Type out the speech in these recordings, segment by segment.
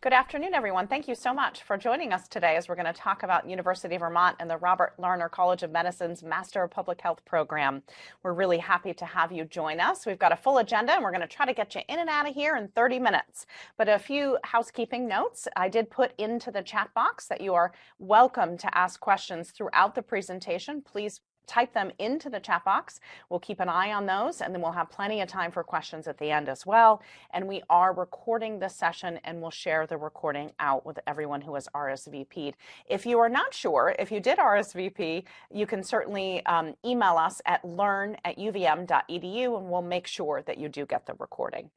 Good afternoon, everyone. Thank you so much for joining us today as we're going to talk about University of Vermont and the Robert Larner College of Medicine's Master of Public Health program. We're really happy to have you join us. We've got a full agenda and we're going to try to get you in and out of here in 30 minutes. But a few housekeeping notes. I did put into the chat box that you are welcome to ask questions throughout the presentation. Please type them into the chat box. We'll keep an eye on those, and then we'll have plenty of time for questions at the end as well. And we are recording this session, and we'll share the recording out with everyone who has RSVP'd. If you are not sure if you did RSVP, you can certainly email us at learn@uvm.edu, and we'll make sure that you do get the recording.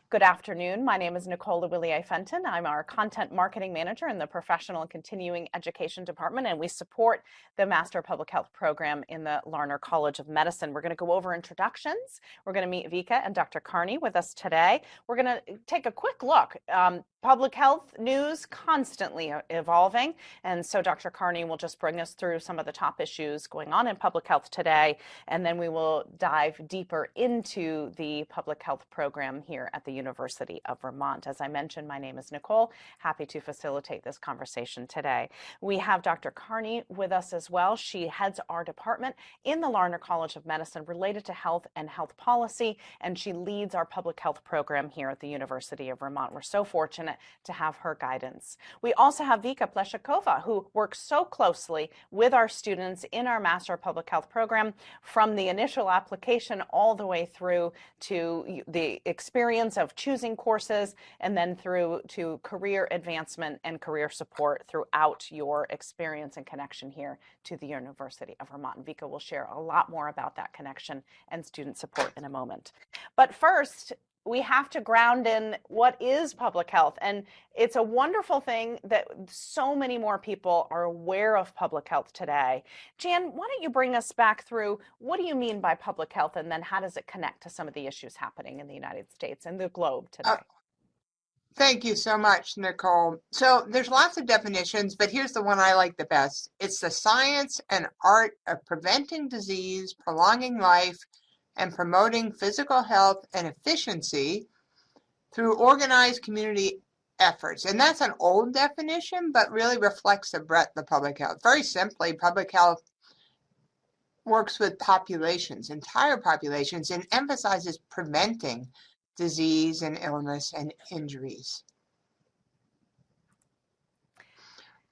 Good afternoon. My name is Nicole Willier-Fenton. I'm our Content Marketing Manager in the Professional and Continuing Education Department, and we support the Master of Public Health program in the Larner College of Medicine. We're going to go over introductions. We're going to meet Vika and Dr. Carney with us today. We're going to take a quick look. Public health news constantly evolving, and so Dr. Carney will just bring us through some of the top issues going on in public health today, and then we will dive deeper into the public health program here at the University of Vermont. As I mentioned, my name is Nicole. Happy to facilitate this conversation today. We have Dr. Carney with us as well. She heads our department in the Larner College of Medicine related to health and health policy, and she leads our public health program here at the University of Vermont. We're so fortunate to have her guidance. We also have Vika Pleshakova, who works so closely with our students in our Master of Public Health program from the initial application all the way through to the experience of choosing courses and then through to career advancement and career support throughout your experience and connection here to the University of Vermont. And Vika will share a lot more about that connection and student support in a moment. But first, we have to ground in what is public health. And it's a wonderful thing that so many more people are aware of public health today. Jan, why don't you bring us back through what do you mean by public health, and then how does it connect to some of the issues happening in the United States and the globe today? Thank you so much, Nicole. So there's lots of definitions, but here's the one I like the best. It's the science and art of preventing disease, prolonging life, and promoting physical health and efficiency through organized community efforts. And that's an old definition, but really reflects the breadth of public health. Very simply, public health works with populations, entire populations, and emphasizes preventing disease and illness and injuries.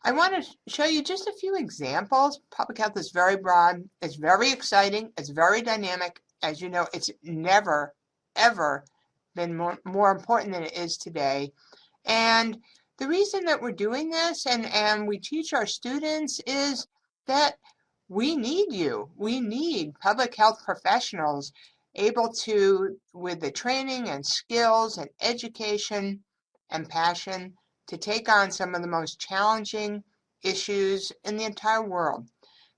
I want to show you just a few examples. Public health is very broad, it's very exciting, it's very dynamic. As you know, it's never, ever been more important than it is today. And the reason that we're doing this and we teach our students is that we need you. We need public health professionals able to, with the training and skills and education and passion, to take on some of the most challenging issues in the entire world.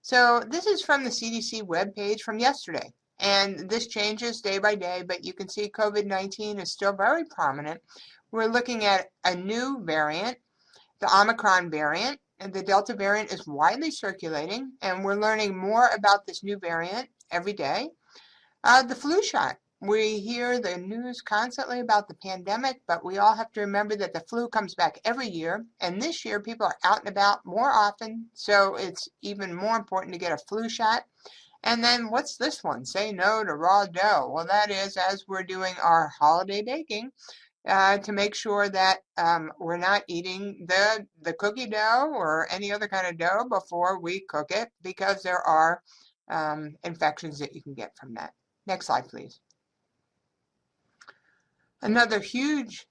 So this is from the CDC webpage from yesterday. And this changes day by day, but you can see COVID-19 is still very prominent. We're looking at a new variant, the Omicron variant, and the Delta variant is widely circulating, and we're learning more about this new variant every day. The flu shot. We hear the news constantly about the pandemic, but we all have to remember that the flu comes back every year, and this year people are out and about more often, so it's even more important to get a flu shot. And then what's this one? Say no to raw dough. Well, that is as we're doing our holiday baking to make sure that we're not eating the cookie dough or any other kind of dough before we cook it, because there are infections that you can get from that. Next slide, please. Another huge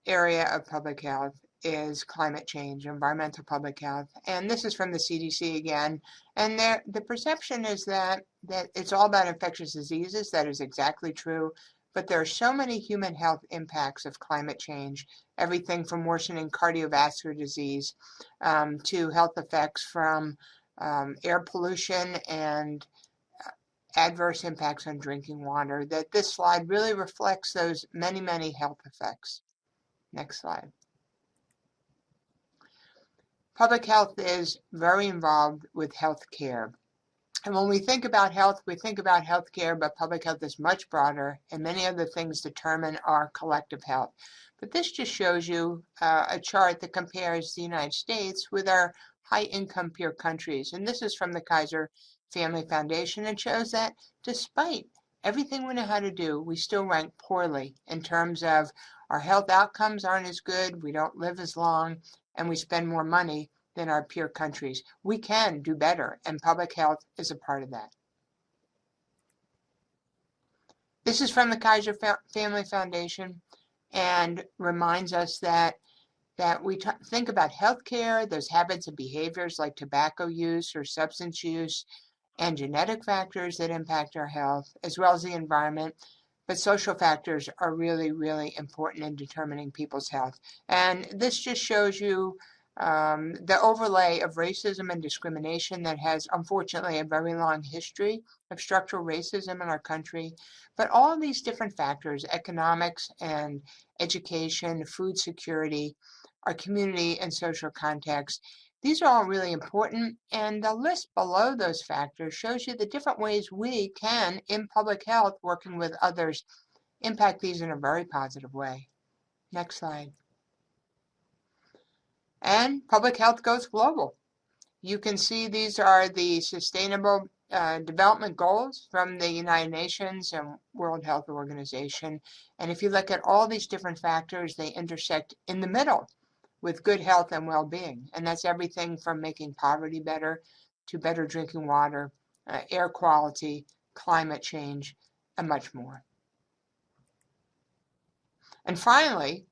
area of public health is climate change, environmental public health, and this is from the CDC again. And the perception is that it's all about infectious diseases. That is exactly true, but there are so many human health impacts of climate change, everything from worsening cardiovascular disease to health effects from air pollution and adverse impacts on drinking water, that this slide really reflects those many, many health effects. Next slide. Public health is very involved with health care. And when we think about health, we think about healthcare, but public health is much broader, and many other things determine our collective health. But this just shows you a chart that compares the United States with our high-income peer countries. And this is from the Kaiser Family Foundation. It shows that despite everything we know how to do, we still rank poorly in terms of our health outcomes aren't as good, we don't live as long, and we spend more money than our peer countries. We can do better, and public health is a part of that. This is from the Kaiser Family Foundation and reminds us that we think about healthcare, those habits and behaviors like tobacco use or substance use, and genetic factors that impact our health, as well as the environment. But social factors are really, really important in determining people's health. And this just shows you the overlay of racism and discrimination that has, unfortunately, a very long history of structural racism in our country. But all of these different factors, economics and education, food security, our community and social context, these are all really important, and the list below those factors shows you the different ways we can, in public health, working with others, impact these in a very positive way. Next slide. And public health goes global. You can see these are the Sustainable Development Goals from the United Nations and World Health Organization. And if you look at all these different factors, they intersect in the middle with good health and well-being. And that's everything from making poverty better to better drinking water, air quality, climate change, and much more. And finally,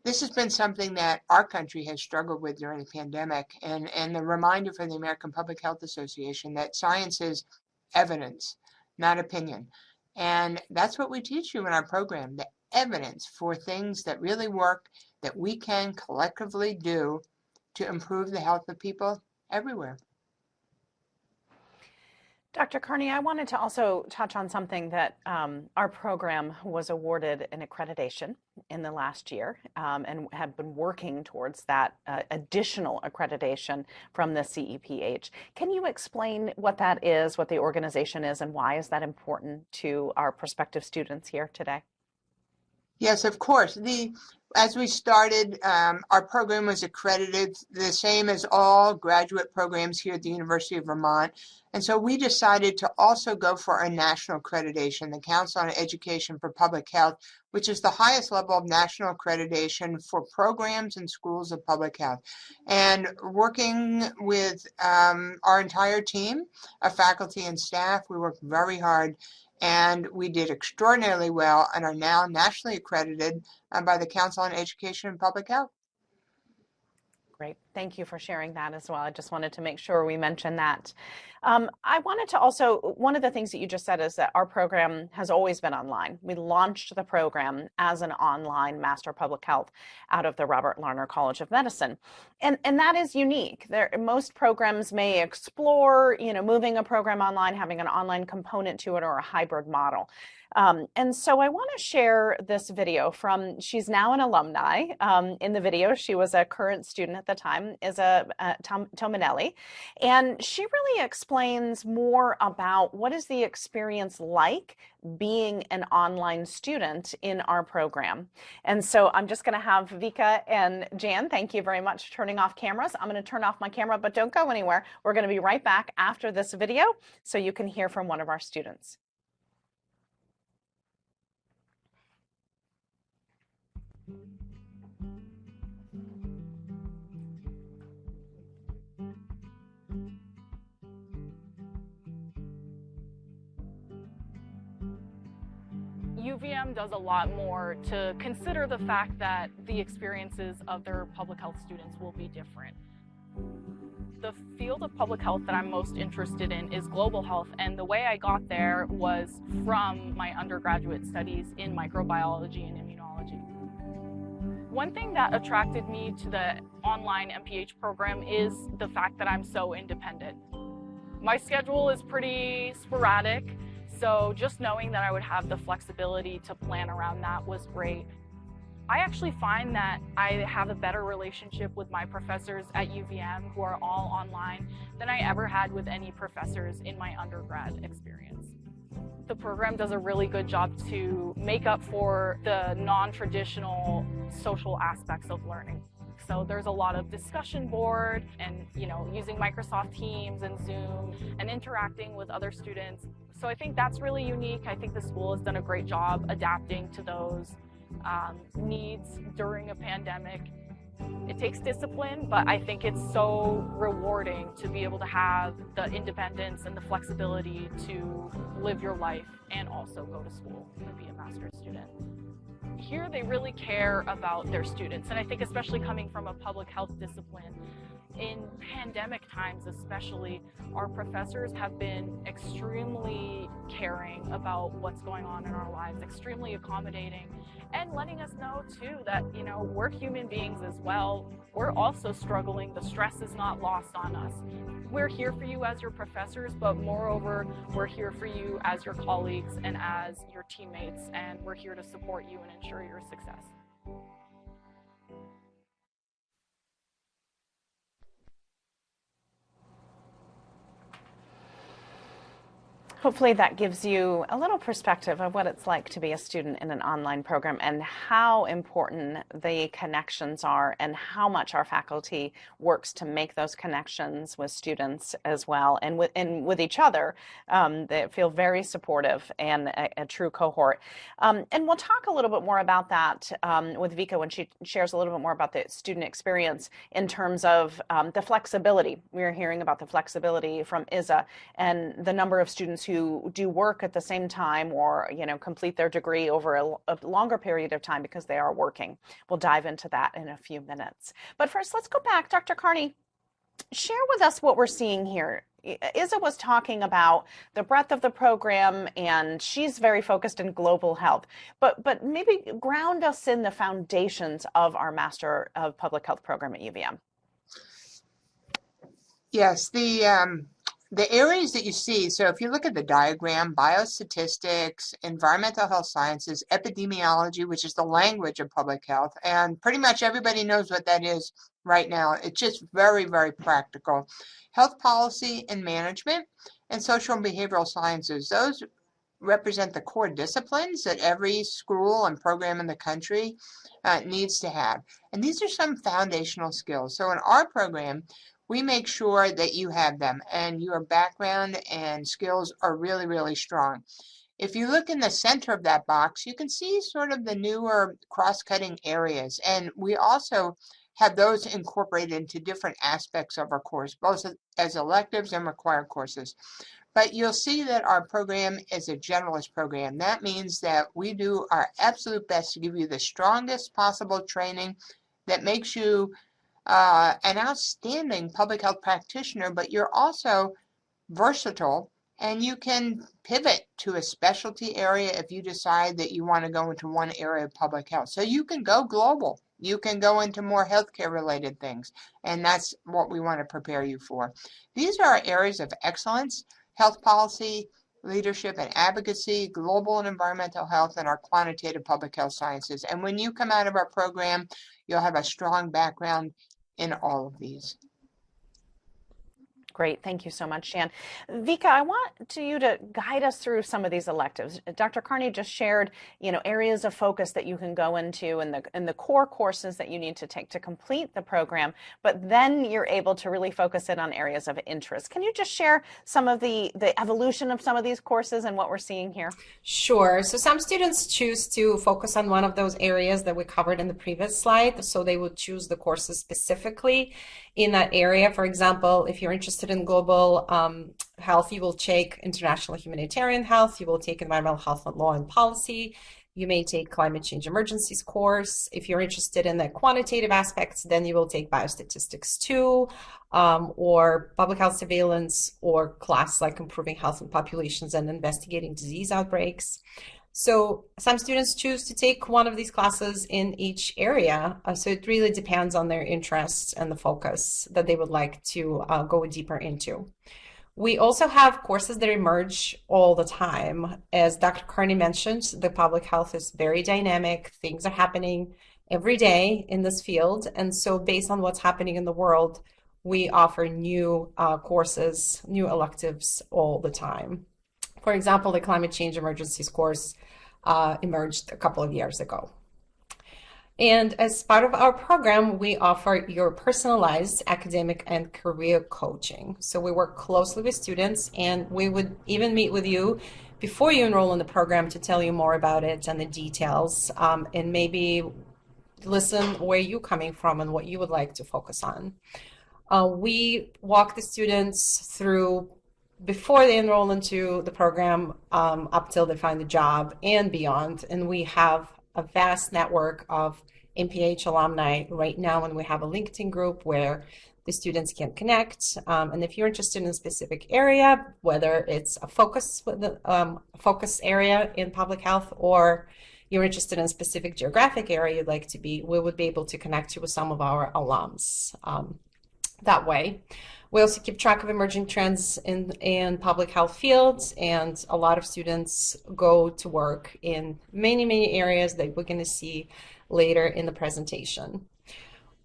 this has been something that our country has struggled with during the pandemic, and the reminder for the American Public Health Association that science is evidence, not opinion. And that's what we teach you in our program, the evidence for things that really work, that we can collectively do to improve the health of people everywhere. Dr. Carney, I wanted to also touch on something that our program was awarded an accreditation in the last year and have been working towards that additional accreditation from the CEPH. Can you explain what that is, what the organization is, and why is that important to our prospective students here today? Yes, of course. As we started, our program was accredited the same as all graduate programs here at the University of Vermont. And so we decided to also go for a national accreditation, the Council on Education for Public Health, which is the highest level of national accreditation for programs and schools of public health. And working with our entire team of faculty and staff, we worked very hard. And we did extraordinarily well and are now nationally accredited by the Council on Education and Public Health. Great. Thank you for sharing that as well. I just wanted to make sure we mentioned that. I wanted to also, one of the things that you just said is that our program has always been online. We launched the program as an online Master of Public Health out of the Robert Larner College of Medicine. And that is unique. Most programs may explore, moving a program online, having an online component to it, or a hybrid model. And so I want to share this video from, she's now an alumni. In the video, she was a current student at the time, is Tominelli. And she really explains more about what is the experience like being an online student in our program. And so I'm just going to have Vika and Jan, thank you very much for turning off cameras. I'm going to turn off my camera, but don't go anywhere. We're going to be right back after this video so you can hear from one of our students. UVM does a lot more to consider the fact that the experiences of their public health students will be different. The field of public health that I'm most interested in is global health, and the way I got there was from my undergraduate studies in microbiology and immunology. One thing that attracted me to the online MPH program is the fact that I'm so independent. My schedule is pretty sporadic, so just knowing that I would have the flexibility to plan around that was great. I actually find that I have a better relationship with my professors at UVM, who are all online, than I ever had with any professors in my undergrad experience. The program does a really good job to make up for the non-traditional social aspects of learning. So there's a lot of discussion board and, using Microsoft Teams and Zoom and interacting with other students. So I think that's really unique. I think the school has done a great job adapting to those needs during a pandemic. It takes discipline, but I think it's so rewarding to be able to have the independence and the flexibility to live your life and also go to school and be a master's student. Here they really care about their students, and I think especially coming from a public health discipline, in pandemic times especially, our professors have been extremely caring about what's going on in our lives, extremely accommodating, and letting us know too that, we're human beings as well. We're also struggling. The stress is not lost on us. We're here for you as your professors, but moreover, we're here for you as your colleagues and as your teammates, and we're here to support you and ensure your success. Hopefully that gives you a little perspective of what it's like to be a student in an online program and how important the connections are and how much our faculty works to make those connections with students as well and with each other. They feel very supportive and a true cohort. And we'll talk a little bit more about that with Vika when she shares a little bit more about the student experience in terms of the flexibility. We're hearing about the flexibility from ISA and the number of students who do work at the same time or, complete their degree over a longer period of time because they are working. We'll dive into that in a few minutes. But first, let's go back. Dr. Carney, share with us what we're seeing here. Isa was talking about the breadth of the program, and she's very focused in global health. But maybe ground us in the foundations of our Master of Public Health program at UVM. Yes, the areas that you see, so if you look at the diagram, biostatistics, environmental health sciences, epidemiology, which is the language of public health, and pretty much everybody knows what that is right now. It's just very, very practical. Health policy and management, and social and behavioral sciences. Those represent the core disciplines that every school and program in the country needs to have. And these are some foundational skills. So in our program, we make sure that you have them and your background and skills are really, really strong. If you look in the center of that box, you can see sort of the newer cross-cutting areas. And we also have those incorporated into different aspects of our course, both as electives and required courses. But you'll see that our program is a generalist program. That means that we do our absolute best to give you the strongest possible training that makes you an outstanding public health practitioner, but you're also versatile and you can pivot to a specialty area if you decide that you want to go into one area of public health. So you can go global. You can go into more healthcare related things, and that's what we want to prepare you for. These are our areas of excellence: health policy, leadership and advocacy, global and environmental health, and our quantitative public health sciences. And when you come out of our program, you'll have a strong background in all of these. Great. Thank you so much, Shan. Vika, I want you to guide us through some of these electives. Dr. Carney just shared, areas of focus that you can go into and the core courses that you need to take to complete the program, but then you're able to really focus in on areas of interest. Can you just share some of the evolution of some of these courses and what we're seeing here? Sure. So some students choose to focus on one of those areas that we covered in the previous slide. So they would choose the courses specifically in that area. For example, if you're interested in global health, you will take international humanitarian health, you will take environmental health and law and policy, you may take climate change emergencies course. If you're interested in the quantitative aspects, then you will take biostatistics 2, or public health surveillance, or classes like improving health in populations and investigating disease outbreaks. So some students choose to take one of these classes in each area. So it really depends on their interests and the focus that they would like to go deeper into. We also have courses that emerge all the time. As Dr. Carney mentioned, the public health is very dynamic. Things are happening every day in this field. And so based on what's happening in the world, we offer new courses, new electives all the time. For example, the climate change emergencies course emerged a couple of years ago. And as part of our program, we offer your personalized academic and career coaching. So we work closely with students, and we would even meet with you before you enroll in the program to tell you more about it and the details, and maybe listen where you're coming from and what you would like to focus on. We walk the students through before they enroll into the program up till they find a job and beyond, and we have a vast network of MPH alumni right now, and we have a LinkedIn group where the students can connect. And if you're interested in a specific area, whether it's a focus area in public health, or you're interested in a specific geographic area you'd like to be, we would be able to connect you with some of our alums that way. We also keep track of emerging trends in public health fields, and a lot of students go to work in many areas that we're going to see later in the presentation.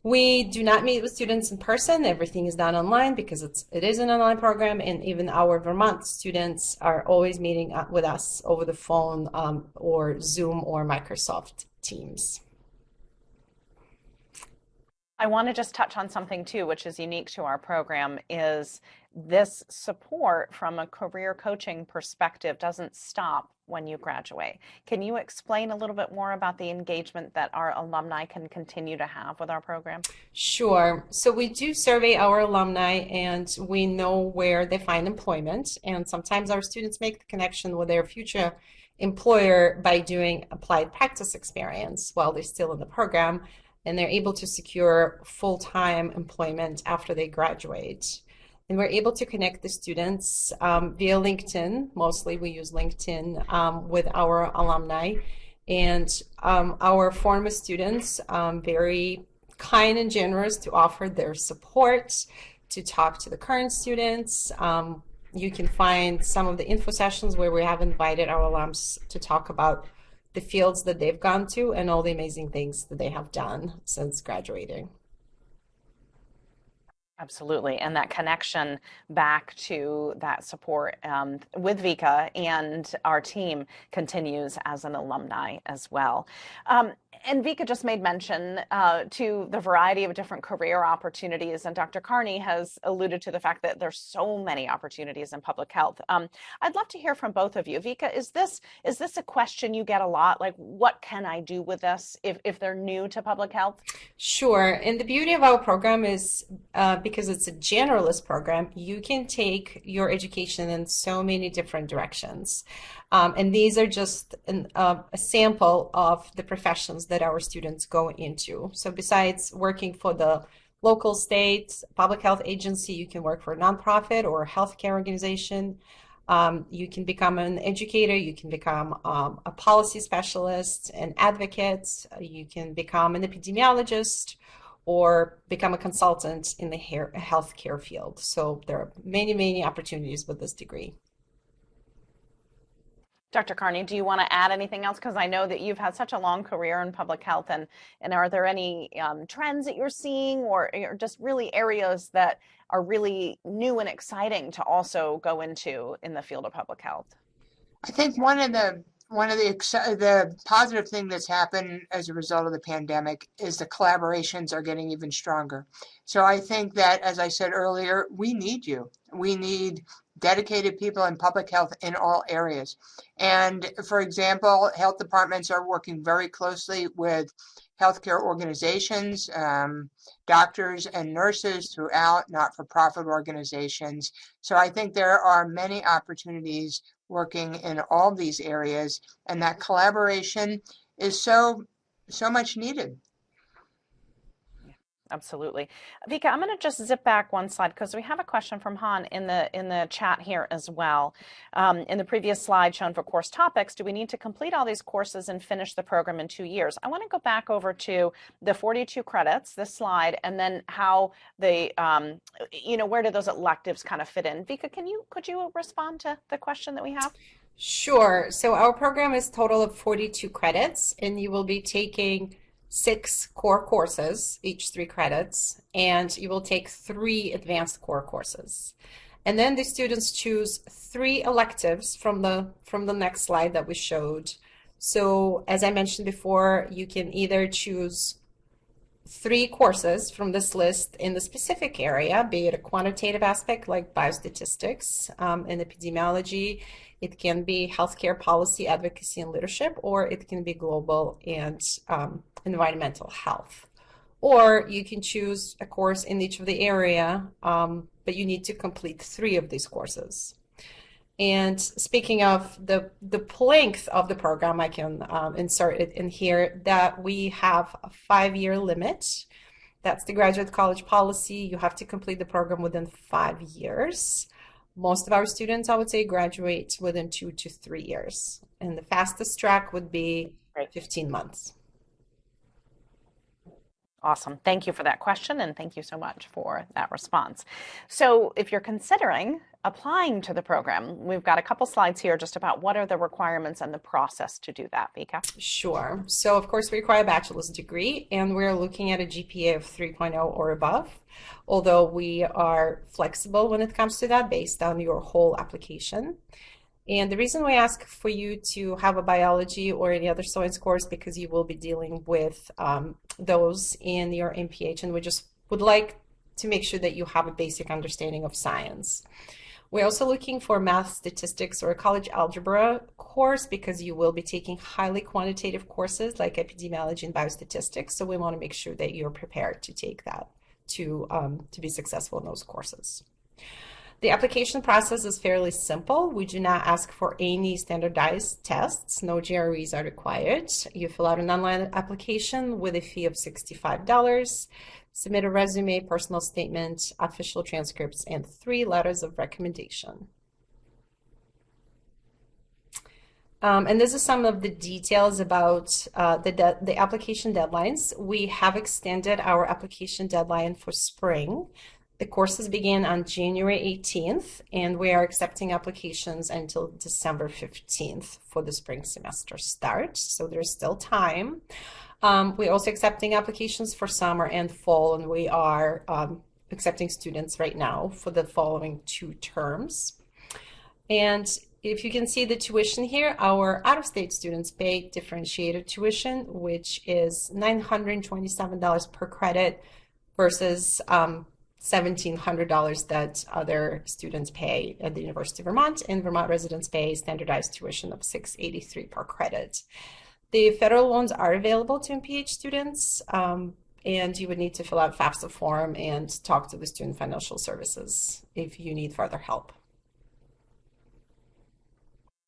We do not meet with students in person. Everything is done online because it is an online program, and even our Vermont students are always meeting up with us over the phone or Zoom or Microsoft Teams. I want to just touch on something too, which is unique to our program, is this support from a career coaching perspective doesn't stop when you graduate. Can you explain a little bit more about the engagement that our alumni can continue to have with our program? Sure. So we do survey our alumni, and we know where they find employment. And sometimes our students make the connection with their future employer by doing applied practice experience while they're still in the program, and they're able to secure full-time employment after they graduate. And we're able to connect the students via LinkedIn. Mostly we use LinkedIn with our alumni. And our former students, very kind and generous to offer their support, to talk to the current students. You can find some of the info sessions where we have invited our alums to talk about the fields that they've gone to and all the amazing things that they have done since graduating. Absolutely. And that connection back to that support with Vika and our team continues as an alumni as well. And Vika just made mention to the variety of different career opportunities, and Dr. Carney has alluded to the fact that there's so many opportunities in public health. I'd love to hear from both of you. Vika, is this a question you get a lot? Like, what can I do with this if they're new to public health? Sure. And the beauty of our program is because it's a generalist program, you can take your education in so many different directions. And these are just a sample of the professions that our students go into. So besides working for the local state public health agency, you can work for a nonprofit or a healthcare organization. You can become an educator, you can become a policy specialist, an advocate, you can become an epidemiologist, or become a consultant in the healthcare field. So there are many opportunities with this degree. Dr. Carney, do you want to add anything else? Because I know that you've had such a long career in public health, and are there any trends that you're seeing, or just really areas that are really new and exciting to also go into in the field of public health? I think one of the positive thing that's happened as a result of the pandemic is the collaborations are getting even stronger. So I think that, as I said earlier, we need you. We need dedicated people in public health in all areas. And for example, health departments are working very closely with healthcare organizations, doctors and nurses throughout, not-for-profit organizations. So I think there are many opportunities working in all these areas, and that collaboration is so much needed. Absolutely. Vika, I'm going to just zip back one slide because we have a question from Han in the chat here as well. In the previous slide shown for course topics, do we need to complete all these courses and finish the program in 2 years? I want to go back over to the 42 credits, this slide, and then how the, where do those electives kind of fit in? Vika, could you respond to the question that we have? Sure. So our program is total of 42 credits, and you will be taking 6 core courses, each 3 credits, and you will take 3 advanced core courses. And then the students choose 3 electives from the next slide that we showed. So as I mentioned before, you can either choose 3 courses from this list in the specific area, be it a quantitative aspect like biostatistics and epidemiology. It can be healthcare policy, advocacy, and leadership, or it can be global and environmental health. Or you can choose a course in each of the area, but you need to complete 3 of these courses. And speaking of the length of the program, I can insert it in here that we have a 5-year limit. That's the graduate college policy. You have to complete the program within 5 years. Most of our students, I would say, graduate within 2 to 3 years. And the fastest track would be 15 months. Awesome. Thank you for that question, and thank you so much for that response. So if you're considering applying to the program, we've got a couple slides here just about what are the requirements and the process to do that, Vika. Sure. So of course we require a bachelor's degree, and we're looking at a GPA of 3.0 or above, although we are flexible when it comes to that based on your whole application. And the reason we ask for you to have a biology or any other science course because you will be dealing with those in your MPH, and we just would like to make sure that you have a basic understanding of science. We're also looking for math, statistics, or a college algebra course because you will be taking highly quantitative courses like epidemiology and biostatistics. So we want to make sure that you're prepared to take that to be successful in those courses. The application process is fairly simple. We do not ask for any standardized tests. No GREs are required. You fill out an online application with a fee of $65. Submit a resume, personal statement, official transcripts, and 3 letters of recommendation. And this is some of the details about the application deadlines. We have extended our application deadline for spring. The courses begin on January 18th, and we are accepting applications until December 15th for the spring semester start, so there's still time. We're also accepting applications for summer and fall, and we are accepting students right now for the following 2 terms. And if you can see the tuition here, our out-of-state students pay differentiated tuition, which is $927 per credit versus $1,700 that other students pay at the University of Vermont, and Vermont residents pay standardized tuition of $683 per credit. The federal loans are available to MPH students, and you would need to fill out FAFSA form and talk to the Student Financial Services if you need further help.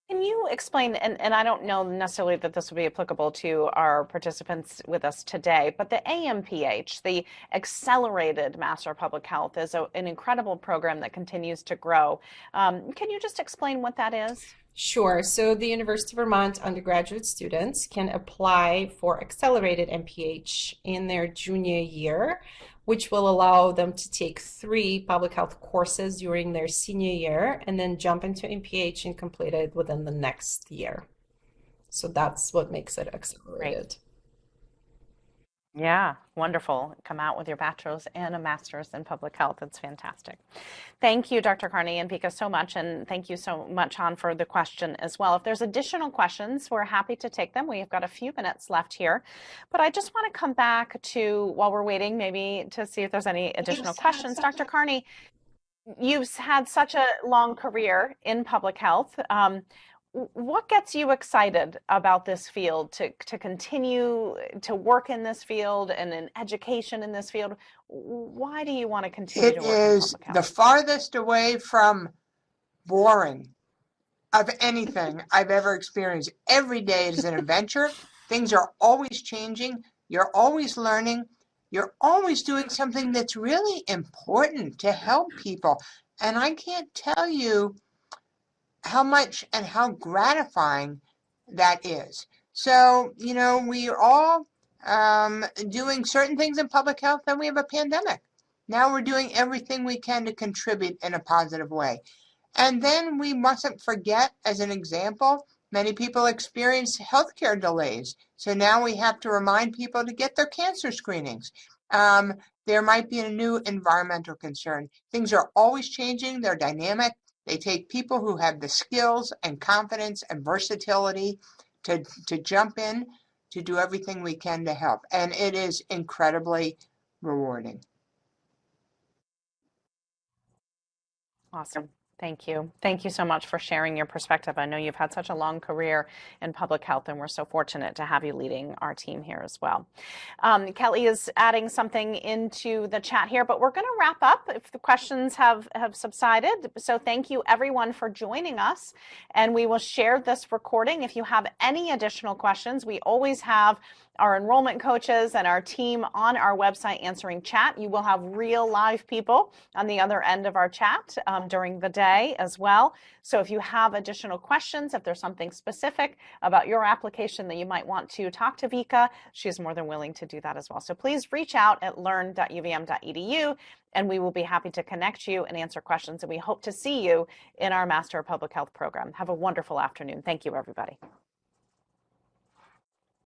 Can you explain, and I don't know necessarily that this would be applicable to our participants with us today, but the AMPH, the Accelerated Master of Public Health, is an incredible program that continues to grow. Can you just explain what that is? Sure. So the University of Vermont undergraduate students can apply for Accelerated MPH in their junior year, which will allow them to take 3 public health courses during their senior year and then jump into MPH and complete it within the next year. So that's what makes it accelerated. Great. Yeah, wonderful. Come out with your bachelor's and a master's in public health. It's fantastic. Thank you, Dr. Carney and Vika, so much. And thank you so much, Han, for the question as well. If there's additional questions, we're happy to take them. We've got a few minutes left here. But I just want to come back to, while we're waiting, maybe to see if there's any additional questions. Dr. Carney, you've had such a long career in public health. What gets you excited about this field, to continue to work in this field and in education in this field? Why do you want to continue to work in public health? It is the farthest away from boring of anything I've ever experienced. Every day is an adventure. Things are always changing. You're always learning. you're always doing something that's really important to help people. And I can't tell you how much and how gratifying that is. So, you know, we are all doing certain things in public health, then we have a pandemic. Now we're doing everything we can to contribute in a positive way. And then we mustn't forget, as an example, many people experience healthcare delays. So now we have to remind people to get their cancer screenings. There might be a new environmental concern. Things are always changing, they're dynamic. They take people who have the skills and confidence and versatility to jump in, to do everything we can to help. And it is incredibly rewarding. Awesome. Thank you. Thank you so much for sharing your perspective. I know you've had such a long career in public health, and we're so fortunate to have you leading our team here as well. Kelly is adding something into the chat here, but we're going to wrap up if the questions have subsided. So thank you everyone for joining us, and we will share this recording. If you have any additional questions, we always have our enrollment coaches and our team on our website answering chat. You will have real live people on the other end of our chat during the day as well. So if you have additional questions, if there's something specific about your application that you might want to talk to Vika, she's more than willing to do that as well. So please reach out at learn.uvm.edu, and we will be happy to connect you and answer questions. And we hope to see you in our Master of Public Health program. Have a wonderful afternoon. Thank you, everybody.